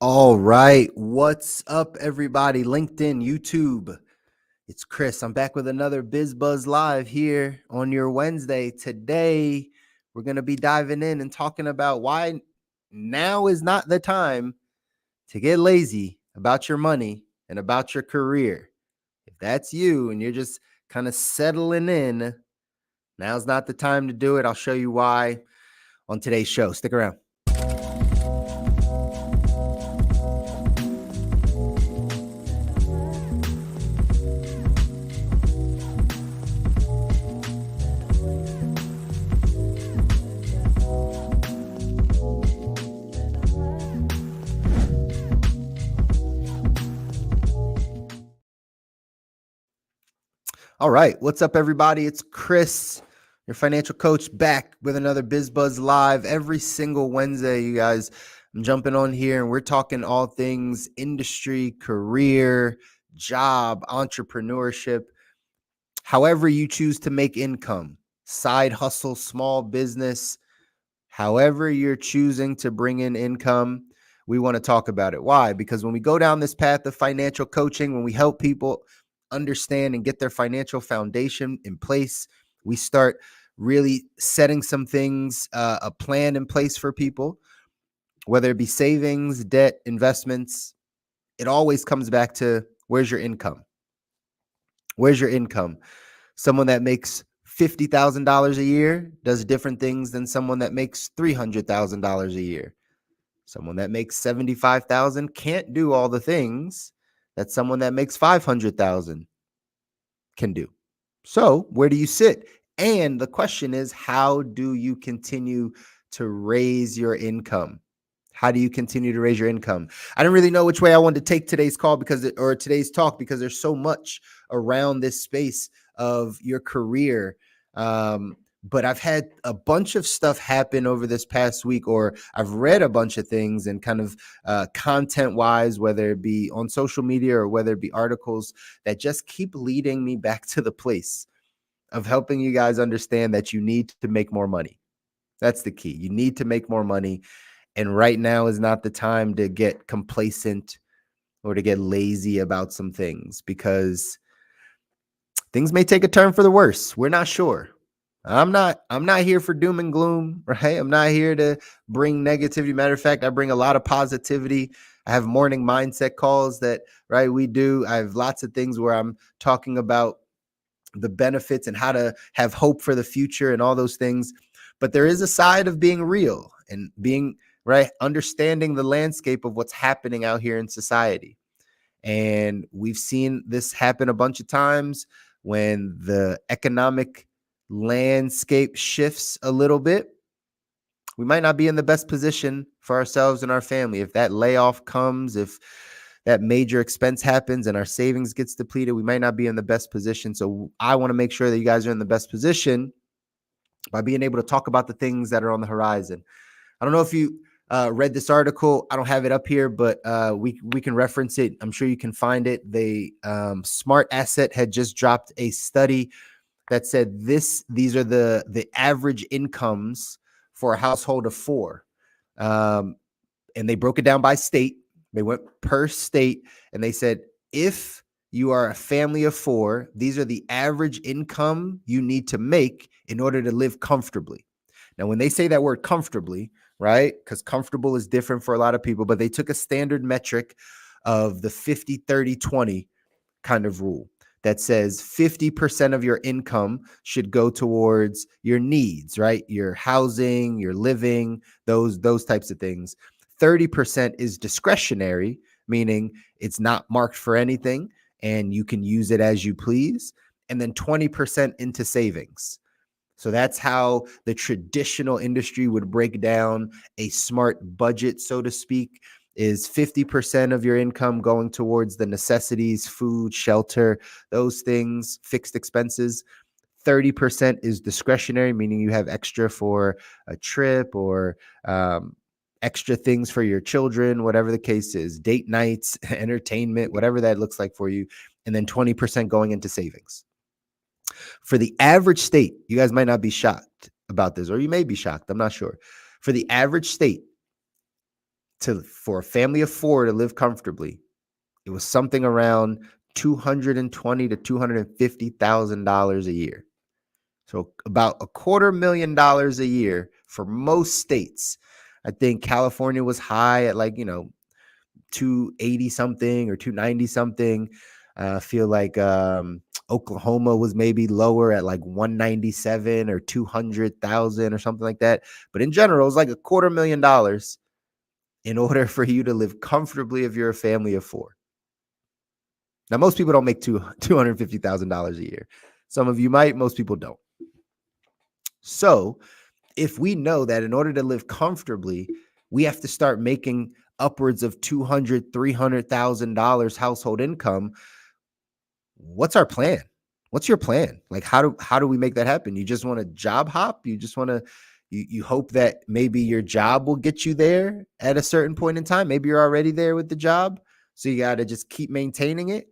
All right. What's up, everybody? LinkedIn, YouTube. It's Chris. I'm back with another BizBuzz Live here on your Wednesday. Today, we're going to be diving in and talking about why now is not the time to get lazy about your money and about your career. If that's you and you're just kind of settling in, now's not the time to do it. I'll show you why on today's show. Stick around. All right. What's up, everybody? It's Chris, your financial coach, back with another BizBuzz Live every single Wednesday, you guys. I'm jumping on here and we're talking all things industry, career, job, entrepreneurship, however you choose to make income, side hustle, small business, however you're choosing to bring in income. We want to talk about it. Why? Because when we go down this path of financial coaching, when we help people understand and get their financial foundation in place, we start really setting some things, a plan in place for people, whether it be savings, debt, investments. It always comes back to where's your income? Where's your income? Someone that makes $50,000 a year does different things than someone that makes $300,000 a year. Someone that makes 75,000 can't do all the things that someone that makes 500,000 can do. So where do you sit? And the question is, how do you continue to raise your income? How do you continue to raise your income? I didn't really know which way I wanted to take today's call or today's talk, because there's so much around this space of your career. But I've had a bunch of stuff happen over this past week, or I've read a bunch of things and kind of content wise, whether it be on social media or whether it be articles, that just keep leading me back to the place of helping you guys understand that you need to make more money. That's the key. You need to make more money. And right now is not the time to get complacent or to get lazy about some things, because things may take a turn for the worse. We're not sure. I'm not here for doom and gloom, right? I'm not here to bring negativity. Matter of fact, I bring a lot of positivity. I have morning mindset calls that, right, we do. I have lots of things where I'm talking about the benefits and how to have hope for the future and all those things. But there is a side of being real and being, right, understanding the landscape of what's happening out here in society. And we've seen this happen a bunch of times when the economic landscape shifts a little bit. We might not be in the best position for ourselves and our family. If that layoff comes, if that major expense happens and our savings gets depleted, we might not be in the best position. So I want to make sure that you guys are in the best position by being able to talk about the things that are on the horizon. I don't know if you read this article. I don't have it up here, but we can reference it. I'm sure you can find it. The Smart Asset had just dropped a study that said these are the average incomes for a household of four. And they broke it down by state. They went per state, and they said, if you are a family of four, these are the average income you need to make in order to live comfortably. Now, when they say that word comfortably, right, because comfortable is different for a lot of people, but they took a standard metric of the 50-30-20 kind of rule that says 50% of your income should go towards your needs, right? Your housing, your living, those types of things. 30% is discretionary, meaning it's not marked for anything and you can use it as you please. And then 20% into savings. So that's how the traditional industry would break down a smart budget, so to speak, is 50% of your income going towards the necessities, food, shelter, those things, fixed expenses. 30% is discretionary, meaning you have extra for a trip or extra things for your children, whatever the case is, date nights, entertainment, whatever that looks like for you. And then 20% going into savings. For the average state, you guys might not be shocked about this, or you may be shocked. I'm not sure. For the average state for a family of four to live comfortably, it was something around $220,000 to $250,000 a year. So about $250,000 a year for most states. I think California was high at 280 something or 290 something. I feel like Oklahoma was maybe lower at 197 or 200,000 or something like that. But in general, it was like $250,000 in order for you to live comfortably if you're a family of four. Now, most people don't make $250,000 a year. Some of you might, most people don't. So if we know that in order to live comfortably, we have to start making upwards of $200,000, $300,000 household income, what's our plan? What's your plan? How do we make that happen? You just want to job hop? You just want to, you hope that maybe your job will get you there at a certain point in time. Maybe you're already there with the job, so you got to just keep maintaining it.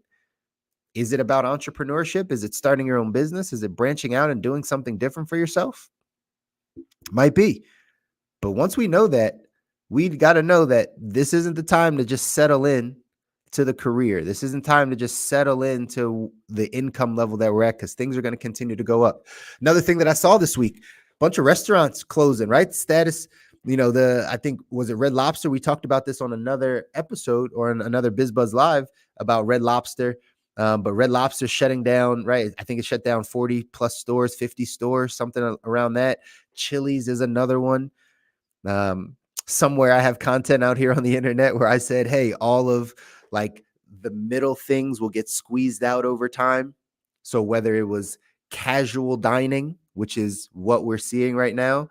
Is it about entrepreneurship? Is it starting your own business? Is it branching out and doing something different for yourself? Might be. But once we know that, we got to know that this isn't the time to just settle in to the career. This isn't time to just settle into the income level that we're at, because things are going to continue to go up. Another thing that I saw this week, a bunch of restaurants closing, right? Status, I think, was it Red Lobster? We talked about this on another episode or on another BizBuzz Live about Red Lobster. But Red Lobster shutting down, right? I think it shut down 40 plus stores, 50 stores, something around that. Chili's is another one. Somewhere I have content out here on the internet where I said, hey, all of the middle things will get squeezed out over time. So whether it was casual dining, which is what we're seeing right now.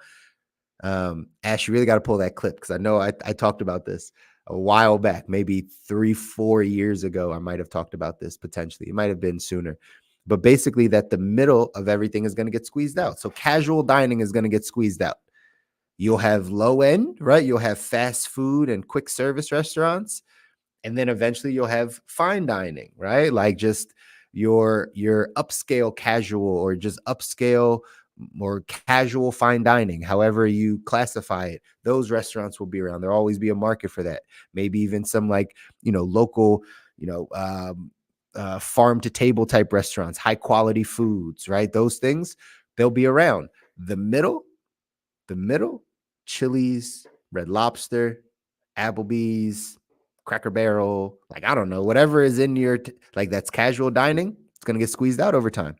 Ash, you really got to pull that clip, because I know I talked about this a while back, maybe 3-4 years ago. I might have talked about this potentially. It might have been sooner. But basically that the middle of everything is going to get squeezed out. So casual dining is going to get squeezed out. You'll have low end, right? You'll have fast food and quick service restaurants. And then eventually you'll have fine dining, right? Like just your upscale casual, or just upscale or casual fine dining, however you classify it. Those restaurants will be around. There'll always be a market for that. Maybe even some local, farm to table type restaurants, high quality foods, right? Those things, they'll be around. The middle, Chili's, Red Lobster, Applebee's, Cracker Barrel, I don't know, whatever is in your, that's casual dining, it's going to get squeezed out over time,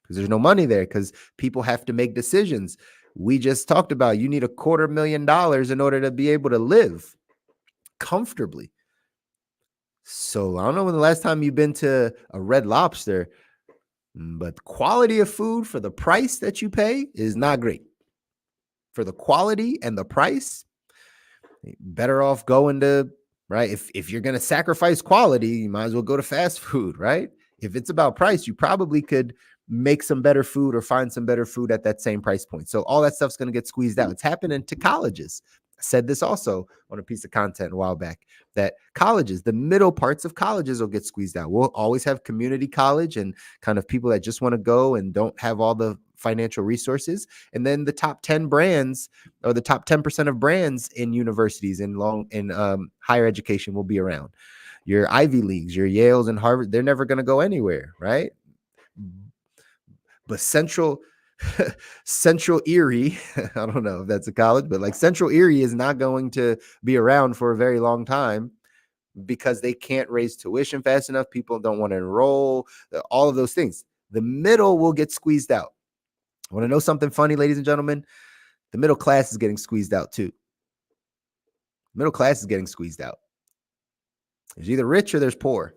because there's no money there, because people have to make decisions. We just talked about, you need $250,000 in order to be able to live comfortably. So I don't know when the last time you've been to a Red Lobster, but the quality of food for the price that you pay is not great. For the quality and the price, better off going to, right? If you're going to sacrifice quality, you might as well go to fast food, right? If it's about price, you probably could make some better food or find some better food at that same price point. So all that stuff's going to get squeezed out. It's happening to colleges. I said this also on a piece of content a while back, that colleges, the middle parts of colleges will get squeezed out. We'll always have community college and kind of people that just want to go and don't have all the financial resources. And then the top 10 brands, or the top 10% of brands in universities and higher education will be around. Your Ivy Leagues, your Yales and Harvard, they're never going to go anywhere, right? But Central Erie, I don't know if that's a college, but Central Erie is not going to be around for a very long time, because they can't raise tuition fast enough. People don't want to enroll, all of those things. The middle will get squeezed out. Want to know something funny, ladies and gentlemen? The middle class is getting squeezed out too. Middle class is getting squeezed out. There's either rich or there's poor.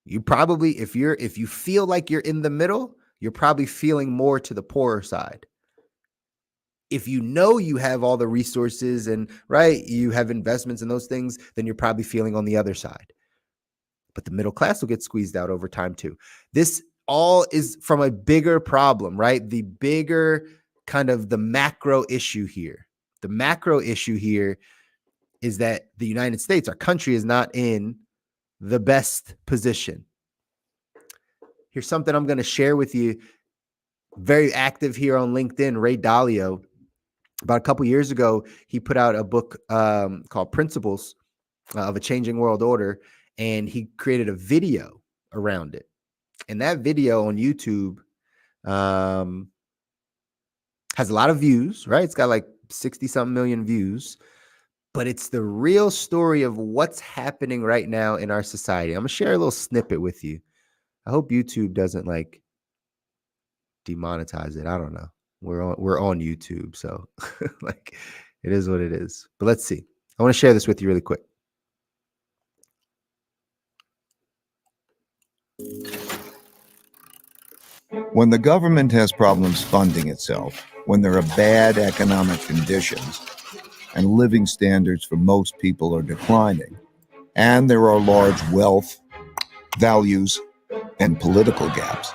You probably, if you feel like you're in the middle, you're probably feeling more to the poorer side. If you know you have all the resources and, right, you have investments in those things, then you're probably feeling on the other side. But the middle class will get squeezed out over time too. This all is from a bigger problem, right? The bigger kind of the macro issue here. The macro issue here is that the United States, our country, is not in the best position. Here's something I'm going to share with you. Very active here on LinkedIn, Ray Dalio. About a couple years ago, he put out a book called Principles of a Changing World Order, and he created a video around it. And that video on YouTube has a lot of views, right? It's got like 60 something million views, but it's the real story of what's happening right now in our society. I'm gonna share a little snippet with you. I hope YouTube doesn't like demonetize it. I don't know. We're on YouTube, so like it is what it is. But let's see. I want to share this with you really quick. When the government has problems funding itself, when there are bad economic conditions, and living standards for most people are declining, and there are large wealth, values, and political gaps,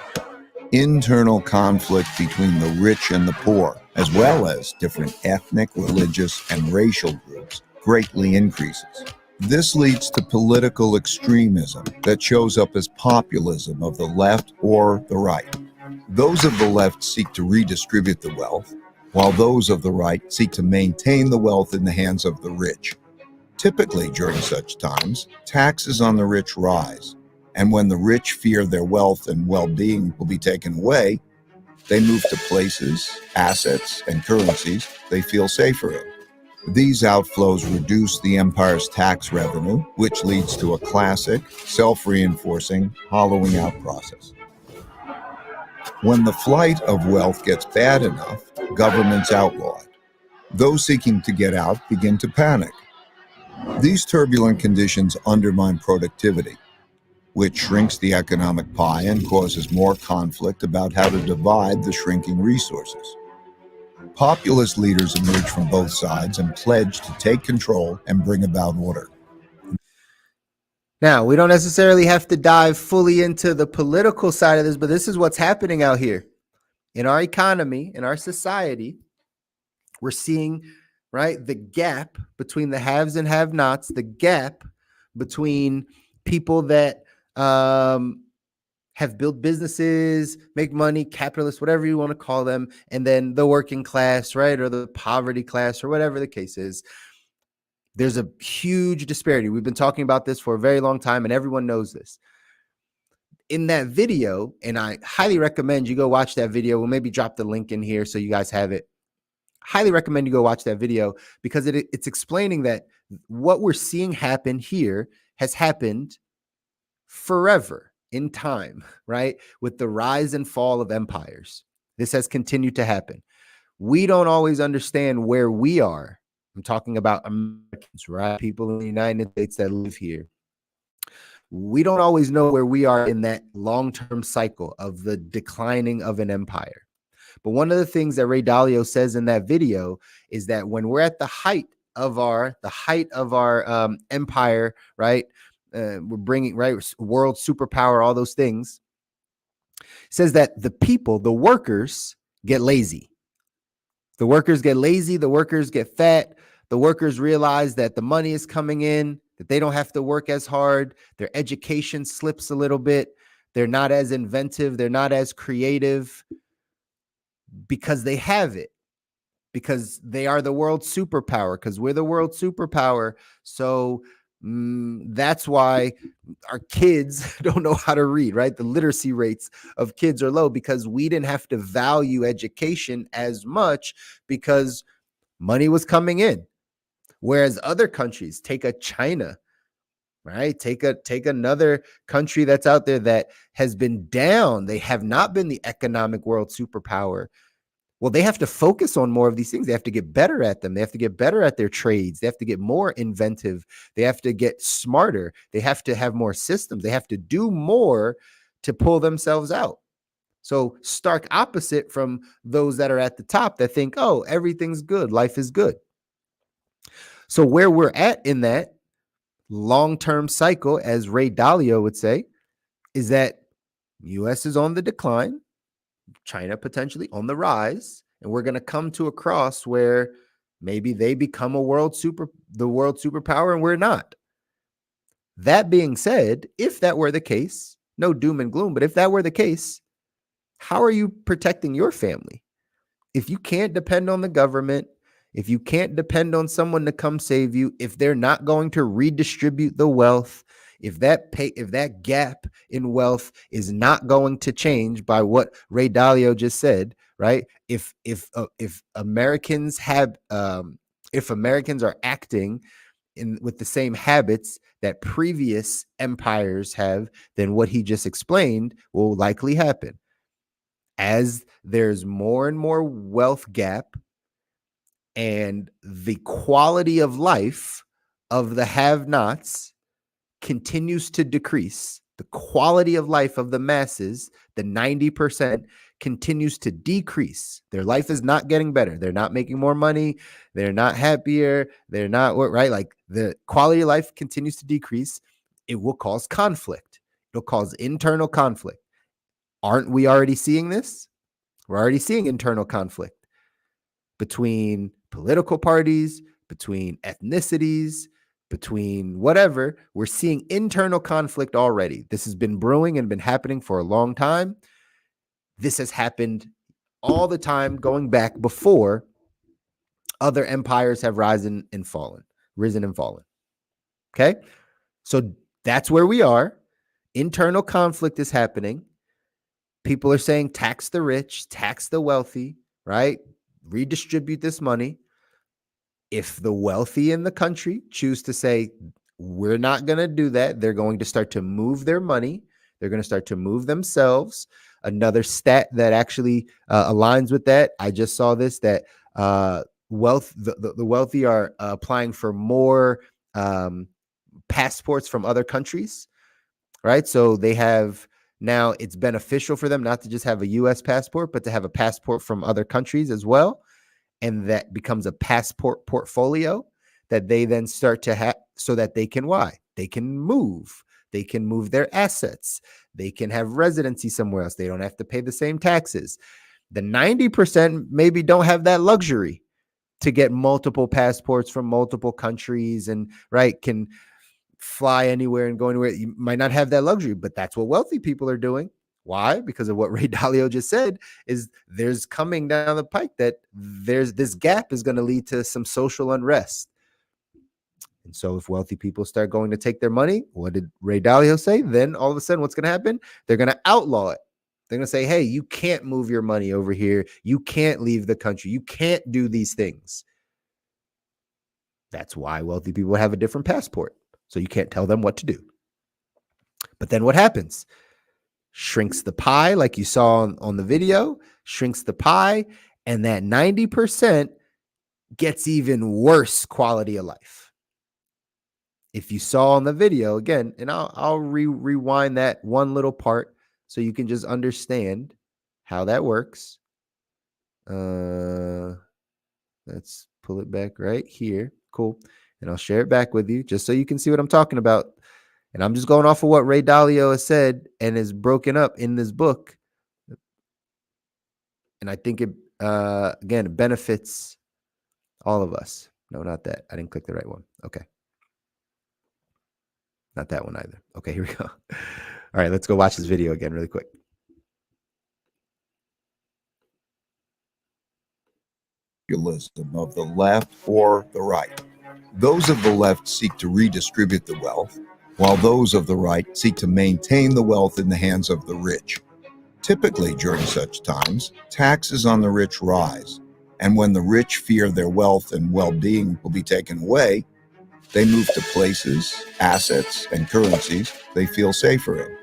internal conflict between the rich and the poor, as well as different ethnic, religious, and racial groups, greatly increases. This leads to political extremism that shows up as populism of the left or the right. Those of the left seek to redistribute the wealth, while those of the right seek to maintain the wealth in the hands of the rich. Typically, during such times, taxes on the rich rise, and when the rich fear their wealth and well-being will be taken away, they move to places, assets, and currencies they feel safer in. These outflows reduce the empire's tax revenue, which leads to a classic, self-reinforcing, hollowing out process. When the flight of wealth gets bad enough, governments outlaw it. Those seeking to get out begin to panic. These turbulent conditions undermine productivity, which shrinks the economic pie and causes more conflict about how to divide the shrinking resources. Populist leaders emerge from both sides and pledge to take control and bring about order. Now, we don't necessarily have to dive fully into the political side of this, but this is what's happening out here in our economy, in our society. We're seeing, right, the gap between the haves and have-nots, the gap between people that have built businesses, make money, capitalists, whatever you want to call them, and then the working class, right, or the poverty class, or whatever the case is. There's a huge disparity. We've been talking about this for a very long time, and everyone knows this. In that video, and I highly recommend you go watch that video. We'll maybe drop the link in here so you guys have it. Highly recommend you go watch that video because it's explaining that what we're seeing happen here has happened forever in time, right? With the rise and fall of empires. This has continued to happen. We don't always understand where we are. I'm talking about Americans, right? People in the United States that live here. We don't always know where we are in that long-term cycle of the declining of an empire. But one of the things that Ray Dalio says in that video is that when we're at the height of our empire, right? We're bringing, right, world superpower, all those things. Says that the people, the workers, get lazy. The workers get lazy. The workers get fat. The workers realize that the money is coming in, that they don't have to work as hard. Their education slips a little bit. They're not as inventive. They're not as creative because they have it, because they are the world superpower, because we're the world superpower. So that's why our kids don't know how to read, right? The literacy rates of kids are low because we didn't have to value education as much because money was coming in. Whereas other countries, take a China, right? Take another country that's out there that has been down. They have not been the economic world superpower. Well, they have to focus on more of these things. They have to get better at them. They have to get better at their trades. They have to get more inventive. They have to get smarter. They have to have more systems. They have to do more to pull themselves out. So stark opposite from those that are at the top that think, oh, everything's good. Life is good. So where we're at in that long-term cycle, as Ray Dalio would say, is that U.S. is on the decline, China potentially on the rise, and we're going to come to a cross where maybe they become the world superpower and we're not. That being said, if that were the case, no doom and gloom, but if that were the case, how are you protecting your family? If you can't depend on the government, if you can't depend on someone to come save you, if they're not going to redistribute the wealth, if that gap in wealth is not going to change by what Ray Dalio just said, right? If Americans have if Americans are acting with the same habits that previous empires have, then what he just explained will likely happen. As there's more and more wealth gap, and the quality of life of the have-nots continues to decrease, the quality of life of the masses, the 90%, continues to decrease. Their life is not getting better. They're not making more money. They're not happier. They're not, right? Like, the quality of life continues to decrease. It will cause conflict. It'll cause internal conflict. Aren't we already seeing this? We're already seeing internal conflict between political parties, between ethnicities, between whatever. We're seeing internal conflict already. This has been brewing and been happening for a long time. This has happened all the time going back before other empires have risen and fallen. Okay? So that's where we are. Internal conflict is happening. People are saying tax the rich, tax the wealthy, right? Redistribute this money. If the wealthy in the country choose to say, we're not going to do that, they're going to start to move their money. They're going to start to move themselves. Another stat that actually aligns with that, I just saw this, that the wealthy are applying for more passports from other countries, right? So they have, now it's beneficial for them not to just have a U.S. passport, but to have a passport from other countries as well. And that becomes a passport portfolio that they then start to have, so that they can, why? They can move. They can move their assets. They can have residency somewhere else. They don't have to pay the same taxes. The 90% maybe don't have that luxury to get multiple passports from multiple countries and, right, can fly anywhere and go anywhere. You might not have that luxury, but that's what wealthy people are doing. Why? Because of what Ray Dalio just said, is there's coming down the pike that there's this gap is going to lead to some social unrest. And so if wealthy people start going to take their money, what did Ray Dalio say? Then all of a sudden, what's going to happen? They're going to outlaw it. They're going to say, hey, you can't move your money over here. You can't leave the country. You can't do these things. That's why wealthy people have a different passport. So you can't tell them what to do. But then what happens? Shrinks the pie, like you saw on the video, shrinks the pie, and that 90% gets even worse quality of life. If you saw on the video, again, and I'll rewind that one little part so you can just understand how that works. Let's pull it back right here. Cool. And I'll share it back with you just so you can see what I'm talking about. And I'm just going off of what Ray Dalio has said and is broken up in this book. And I think it, again, it benefits all of us. No, not that. I didn't click the right one. Okay. Not that one either. Okay, here we go. All right, let's go watch this video again really quick. Of the left or the right. Those of the left seek to redistribute the wealth, while those of the right seek to maintain the wealth in the hands of the rich. Typically, during such times, taxes on the rich rise, and when the rich fear their wealth and well-being will be taken away, they move to places, assets, and currencies they feel safer in.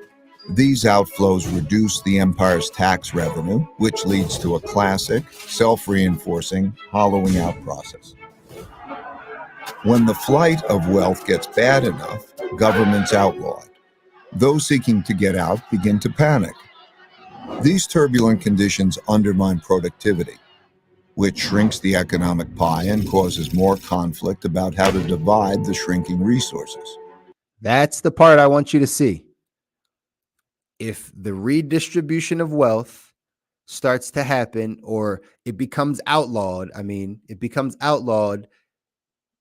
These outflows reduce the empire's tax revenue, which leads to a classic, self-reinforcing, hollowing out process. When the flight of wealth gets bad enough, governments outlaw it. Those seeking to get out begin to panic. These turbulent conditions undermine productivity, which shrinks the economic pie and causes more conflict about how to divide the shrinking resources. That's the part I want you to see. If the redistribution of wealth starts to happen, or it becomes outlawed,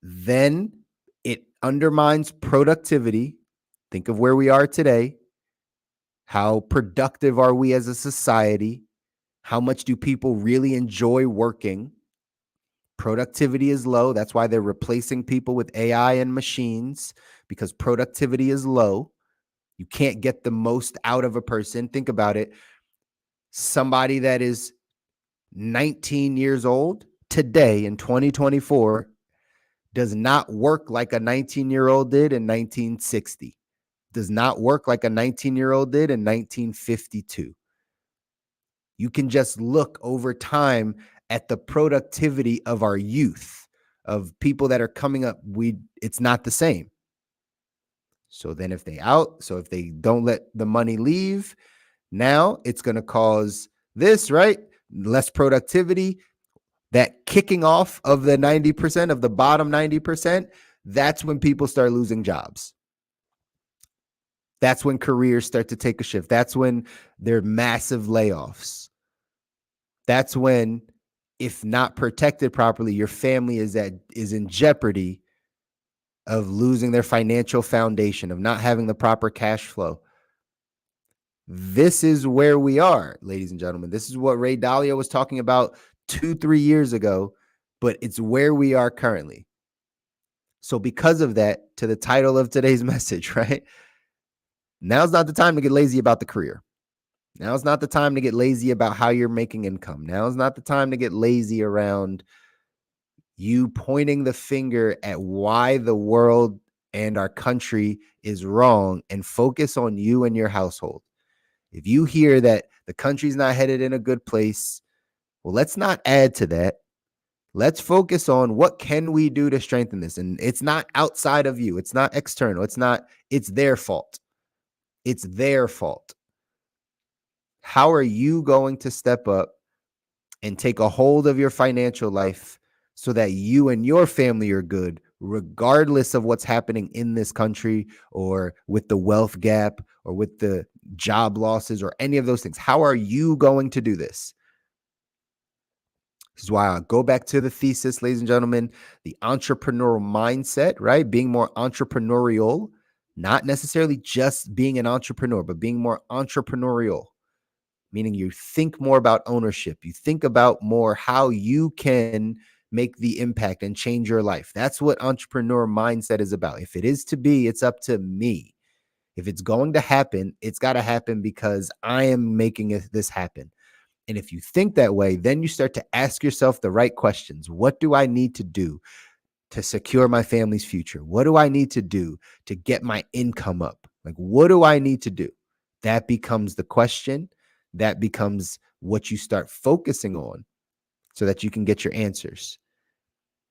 then it undermines productivity. Think of where we are today. How productive are we as a society? How much do people really enjoy working? Productivity is low. That's why they're replacing people with AI and machines, because productivity is low. You can't get the most out of a person. Think about it. Somebody that is 19 years old today in 2024 does not work like a 19-year-old did in 1960, does not work like a 19-year-old did in 1952. You can just look over time at the productivity of our youth, of people that are coming up. It's not the same. So then if they don't let the money leave, now it's going to cause this, right? Less productivity. That kicking off of the 90%, of the bottom 90%, that's when people start losing jobs. That's when careers start to take a shift. That's when there are massive layoffs. That's when, if not protected properly, your family is in jeopardy of losing their financial foundation, of not having the proper cash flow. This is where we are, ladies and gentlemen. This is what Ray Dalio was talking about 2-3 years ago, but it's where we are currently. So because of that, to the title of today's message, right? Now's not the time to get lazy about the career. Now's not the time to get lazy about how you're making income. Now's not the time to get lazy around you pointing the finger at why the world and our country is wrong, and focus on you and your household. If you hear that the country's not headed in a good place, well, let's not add to that. Let's focus on what can we do to strengthen this. And it's not outside of you. It's not external. It's their fault. It's their fault. How are you going to step up and take a hold of your financial life so that you and your family are good, regardless of what's happening in this country, or with the wealth gap, or with the job losses, or any of those things? How are you going to do this? This is why I go back to the thesis, ladies and gentlemen, the entrepreneurial mindset, right? Being more entrepreneurial, not necessarily just being an entrepreneur, but being more entrepreneurial, meaning you think more about ownership. You think about more how you can make the impact and change your life. That's what entrepreneur mindset is about. If it is to be, it's up to me. If it's going to happen, it's got to happen because I am making this happen. And if you think that way, then you start to ask yourself the right questions. What do I need to do to secure my family's future? What do I need to do to get my income up? Like, what do I need to do? That becomes the question. That becomes what you start focusing on so that you can get your answers.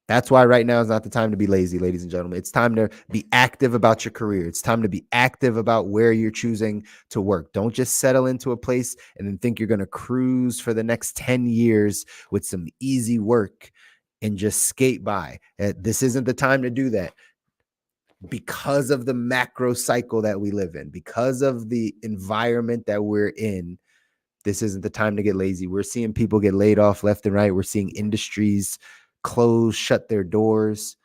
That's why right now is not the time to be lazy, ladies and gentlemen. It's time to be active about your career. It's time to be active about where you're choosing to work. Don't just settle into a place and then think you're going to cruise for the next 10 years with some easy work and just skate by. This isn't the time to do that, because of the macro cycle that we live in, because of the environment that we're in. This isn't the time to get lazy. We're seeing people get laid off left and right. We're seeing industries close, shut their doors.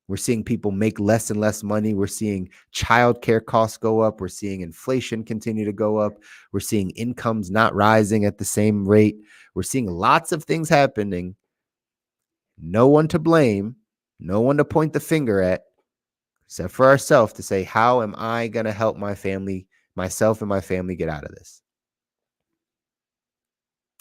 We're seeing people make less and less money. We're seeing childcare costs go up. We're seeing inflation continue to go up. We're seeing incomes not rising at the same rate. We're seeing lots of things happening. No one to blame, no one to point the finger at, except for ourselves, to say, how am I going to help my family, myself and my family, get out of this?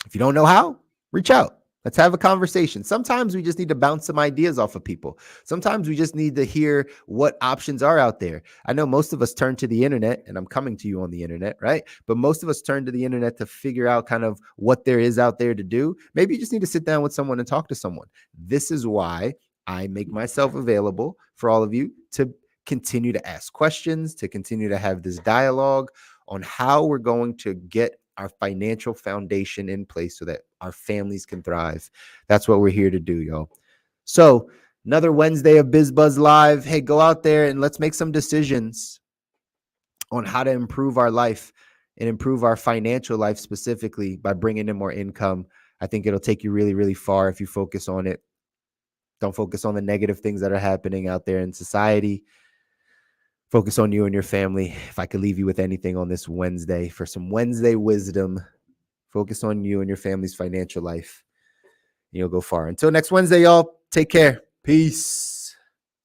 If you don't know how, reach out. Let's have a conversation. Sometimes we just need to bounce some ideas off of people. Sometimes we just need to hear what options are out there. I know most of us turn to the internet, and I'm coming to you on the internet, right? But most of us turn to the internet to figure out kind of what there is out there to do. Maybe you just need to sit down with someone and talk to someone. This is why I make myself available for all of you to continue to ask questions, to continue to have this dialogue on how we're going to get our financial foundation in place so that our families can thrive. That's what we're here to do, y'all. So another Wednesday of BizBuzz Live. Hey, go out there and let's make some decisions on how to improve our life and improve our financial life, specifically by bringing in more income. I think it'll take you really, really far if you focus on it. Don't focus on the negative things that are happening out there in society. Focus on you and your family. If I could leave you with anything on this Wednesday for some Wednesday wisdom, focus on you and your family's financial life. you'll go far. Until next Wednesday, y'all, take care. Peace.